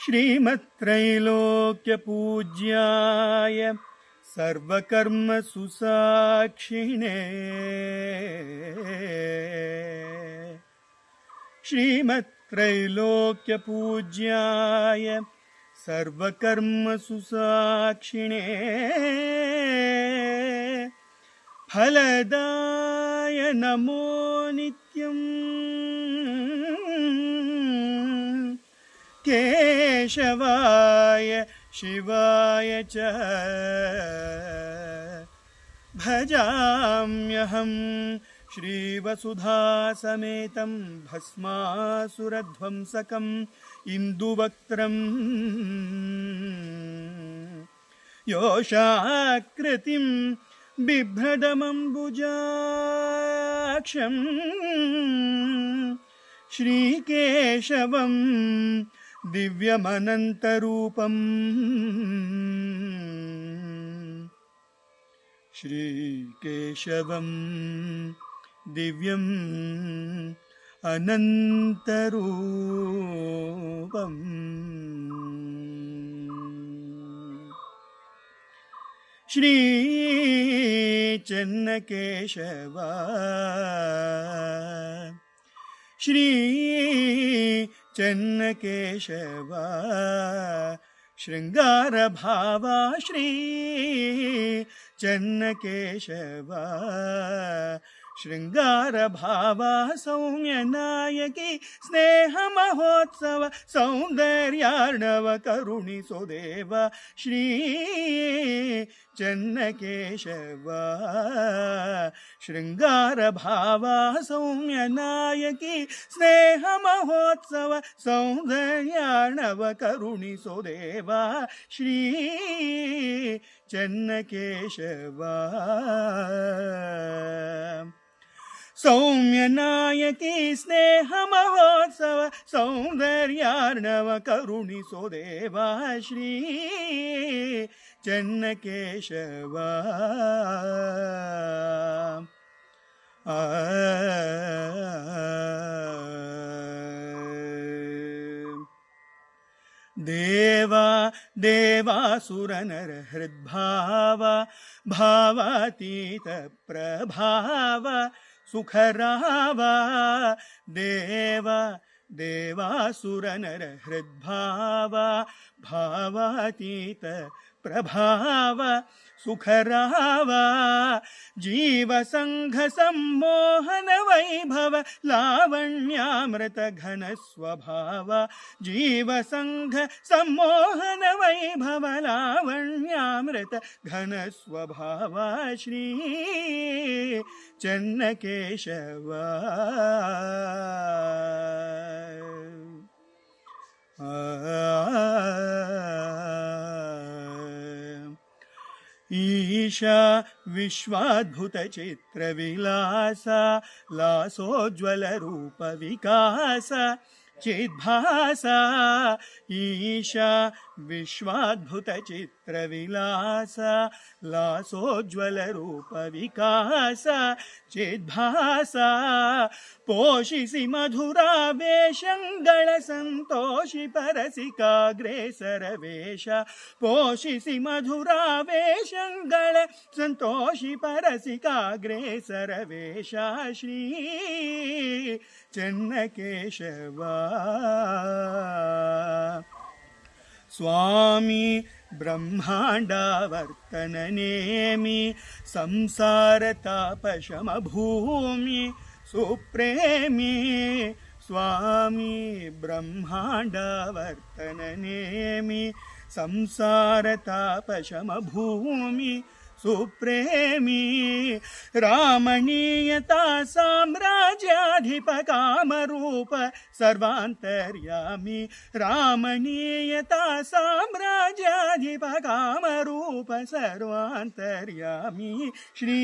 श्रीमत्त्रैलोक्यपूज्याय सर्वकर्मसुसाक्षिणे श्रीमत्त्रैलोक्यपूज्याय सर्वकर्मसुसाक्षिणे फलदाय नमो नित्यम् केशवाय शिवाय च भजाम्यहं श्रीवसुधासमेतं भस्मासुरध्वंसकम् इन्दुवक्त्रम् योषाकृतिं बिभ्रदमम्बुजाक्षम् श्रीकेशवं दिव्यमनन्तरूपम् श्रीकेशवं दिव्यम् अनन्तरूपम् श्रीचन्नकेशवा श्रीचन्नकेशवा शृङ्गारभावा श्रीचन्नकेशवा शृङ्गारभावा सौम्यनायकी स्नेहमहोत्सव सौन्दर्यार्णव करुणिसुदेव श्रीचन्नकेशवा शृङ्गारभावा सौम्यनायकी स्नेहमहोत्सव सौन्दर्यार्णव करुणिसुदेव श्रीचन्नकेशवा सौम्यनायकी स्नेहमहोत्सव सौन्दर्यार्णव करुणिसुदेव श्रीचन्नकेशवा देवा देवासुरनर हृद्भाव भावातीत प्रभाव सुखराव देवा देवासुरनर हृद्भाव भावातीत प्रभाव सुखराव जीवसंघ सम्मोहन वैभव लावण्यामृत घन स्वभाव जीवसंघ सम्मोहन वैभव लावण्यामृत घन स्वभाव श्री चन्नकेशवा ईशा विश्वाद्भुतचित्रविलास लासोज्ज्वलरूपविकास चिद्भास ईशा विश्वाद्भुतचित्रविलास लासोज्ज्वलरूपविकास चिद्भास पोषिसि मधुरावेशंಗಳ ಸಂತೋಷಿ ಪರಸಿಕಾಗ್ರೇಸರವೇಶ पोषिसि मधुरावेशंಗಳ ಸಂತೋಷಿ ಪರಸಿಕಾಗ್ರೇಸರವೇಶ ಶ್ರೀ चन्नकेशवा स्वामी ब्रह्माण्डावर्तननेमि संसारतापशमभूमि सुप्रेमी स्वामी ब्रह्माण्डावर्तननेमि संसारतापशमभूमि सुप्रेमी रामणीयता साम्राज्याधिप कामरूप सर्वान्तर्यामी रामणीयता साम्राज्याधिप कामरूप सर्वान्तर्यामी श्री